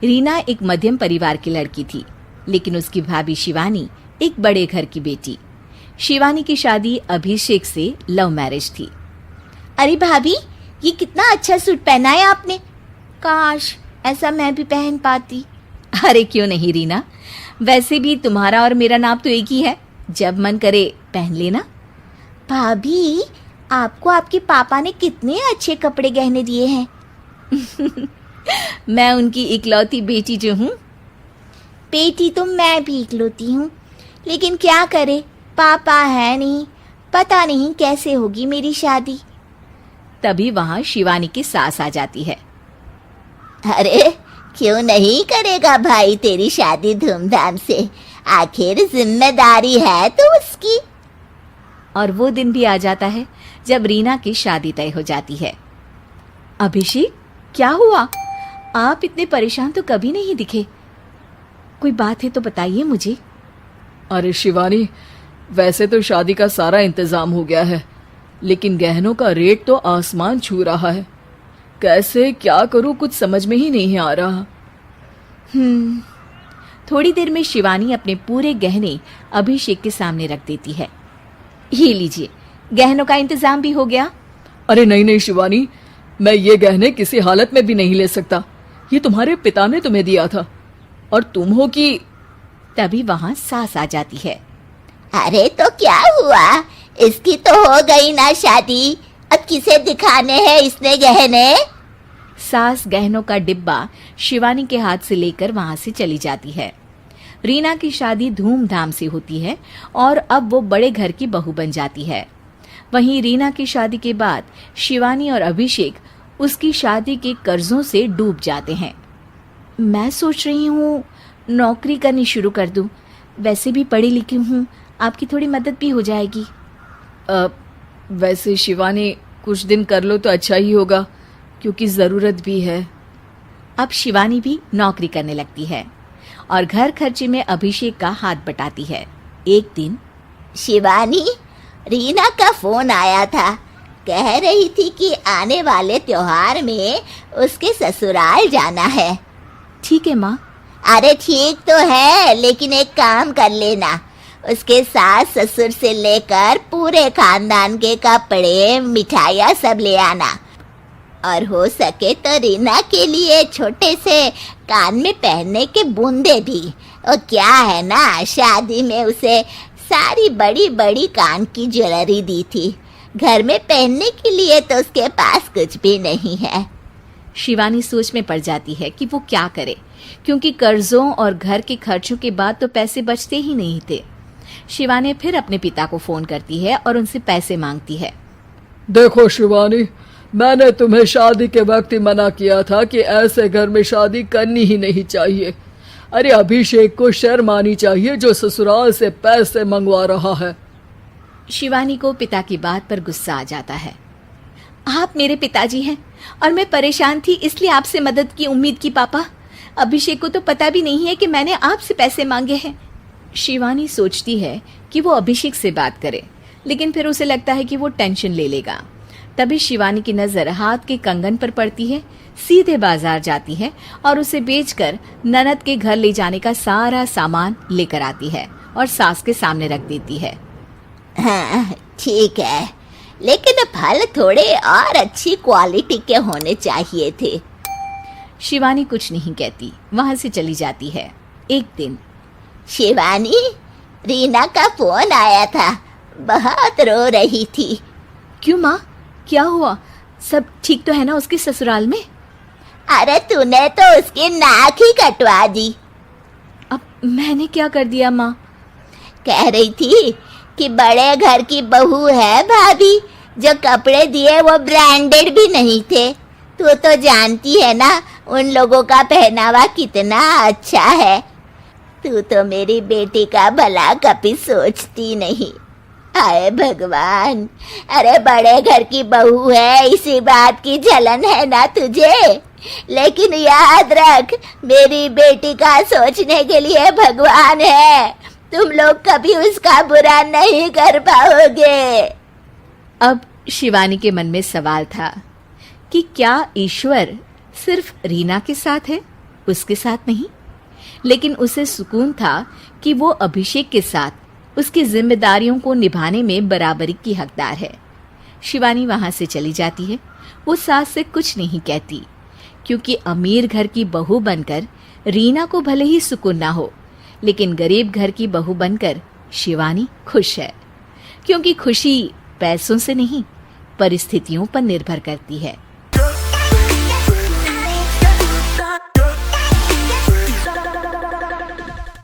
रीना एक मध्यम परिवार की लड़की थी, लेकिन उसकी भाभी शिवानी एक बड़े घर की बेटी। शिवानी की शादी अभिषेक से लव मैरिज थी। अरे भाभी, ये कितना अच्छा सूट पहना है आपने। काश ऐसा मैं भी पहन पाती। अरे क्यों नहीं रीना, वैसे भी तुम्हारा और मेरा नाप तो एक ही है, जब मन करे पहन लेना। भाभी, आपको आपके पापा ने कितने अच्छे कपड़े गहने दिए हैं। मैं उनकी इकलौती बेटी जो हूँ। बेटी तो मैं भी इकलौती हूँ, लेकिन क्या करे, पापा है नहीं, पता नहीं कैसे होगी मेरी शादी। तभी वहां शिवानी की सास आ जाती है। अरे क्यों नहीं करेगा भाई तेरी शादी धूमधाम से, आखिर जिम्मेदारी है तो उसकी। और वो दिन भी आ जाता है जब रीना की शादी तय हो जाती है। अभिषेक, क्या हुआ? आप इतने परेशान तो कभी नहीं दिखे, कोई बात है तो बताइए मुझे। अरे शिवानी, वैसे तो शादी का सारा इंतजाम हो गया है, लेकिन गहनों का रेट तो आसमान छू रहा है। कैसे क्या करूं, कुछ समझ में ही नहीं आ रहा। थोड़ी देर में शिवानी अपने पूरे गहने अभिषेक के सामने रख देती है। ये लीजिए, गहनों का इंतजाम भी हो गया। अरे नहीं नहीं शिवानी, मैं ये गहने किसी हालत में भी नहीं ले सकता। ये तुम्हारे पिता ने तुम्हें दिया था और तुम हो कि। तभी वहां सास आ जाती है। अरे तो क्या हुआ, इसकी तो हो गई ना शादी, अब किसे दिखाने हैं इसने गहने। सास गहनों का डिब्बा शिवानी के हाथ से लेकर वहां से चली जाती है। रीना की शादी धूमधाम से होती है और अब वो बड़े घर की बहू बन जाती है। वहीं रीना की शादी के बाद शिवानी और अभिषेक उसकी शादी के कर्जों से डूब जाते हैं। मैं सोच रही हूँ नौकरी करनी शुरू कर दूँ, वैसे भी पढ़ी लिखी हूँ, आपकी थोड़ी मदद भी हो जाएगी। वैसे शिवानी, कुछ दिन कर लो तो अच्छा ही होगा, क्योंकि ज़रूरत भी है। अब शिवानी भी नौकरी करने लगती है और घर खर्चे में अभिषेक का हाथ बटाती है। एक दिन शिवानी, रीना का फोन आया था, कह रही थी कि आने वाले त्योहार में उसके ससुराल जाना है। ठीक है माँ। अरे ठीक तो है, लेकिन एक काम कर लेना, उसके सास ससुर से लेकर पूरे खानदान के कपड़े मिठाइयाँ सब ले आना, और हो सके तो रीना के लिए छोटे से कान में पहनने के बूंदे भी। और क्या है ना, शादी में उसे सारी बड़ी बड़ी कान की ज्वेलरी दी थी, घर में पहनने के लिए तो उसके पास कुछ भी नहीं है। शिवानी सोच में पड़ जाती है कि वो क्या करे, क्योंकि कर्जों और घर के खर्चों के बाद तो पैसे बचते ही नहीं थे। शिवानी फिर अपने पिता को फोन करती है और उनसे पैसे मांगती है। देखो शिवानी, मैंने तुम्हें शादी के वक्त ही मना किया था कि ऐसे घर में शादी करनी ही नहीं चाहिए। अरे अभिषेक को शर्म आनी चाहिए जो ससुराल से पैसे मंगवा रहा है। शिवानी को पिता की बात पर गुस्सा आ जाता है। आप मेरे पिताजी हैं और मैं परेशान थी इसलिए आपसे मदद की उम्मीद की पापा। अभिषेक को तो पता भी नहीं है कि मैंने आपसे पैसे मांगे हैं। शिवानी सोचती है कि वो अभिषेक से बात करे, लेकिन फिर उसे लगता है कि वो टेंशन ले लेगा। तभी शिवानी की नजर हाथ के कंगन पर पड़ती है, सीधे बाजार जाती है और उसे बेचकर ननद के घर ले जाने का सारा सामान लेकर आती है और सास के सामने रख देती है। हाँ ठीक है, लेकिन फल थोड़े और अच्छी क्वालिटी के होने चाहिए थे। शिवानी कुछ नहीं कहती, वहां से चली जाती है। एक दिन शिवानी, रीना का फोन आया था, बहुत रो रही थी। क्यों माँ, क्या हुआ? सब ठीक तो है ना उसके ससुराल में? अरे तूने तो उसकी नाक ही कटवा दी। अब मैंने क्या कर दिया माँ? कह रही थी कि बड़े घर की बहू है भाभी, जो कपड़े दिए वो ब्रांडेड भी नहीं थे। तू तो जानती है ना उन लोगों का पहनावा कितना अच्छा है। तू तो मेरी बेटी का भला कभी सोचती नहीं। हाय भगवान, अरे बड़े घर की बहू है, इसी बात की जलन है ना तुझे? लेकिन याद रख, मेरी बेटी का सोचने के लिए भगवान है, तुम लोग कभी उसका बुरा नहीं कर पाओगे। अब शिवानी के मन में सवाल था कि क्या ईश्वर सिर्फ रीना के साथ है उसके साथ नहीं, लेकिन उसे सुकून था कि वो अभिषेक के साथ उसकी जिम्मेदारियों को निभाने में बराबरी की हकदार है। शिवानी वहां से चली जाती है। वो सास से कुछ नहीं कहती, क्योंकि अमीर घर की बहू बनकर रीना को भले ही सुकून ना हो, लेकिन गरीब घर की बहू बनकर शिवानी खुश है, क्योंकि खुशी पैसों से नहीं परिस्थितियों पर निर्भर करती है।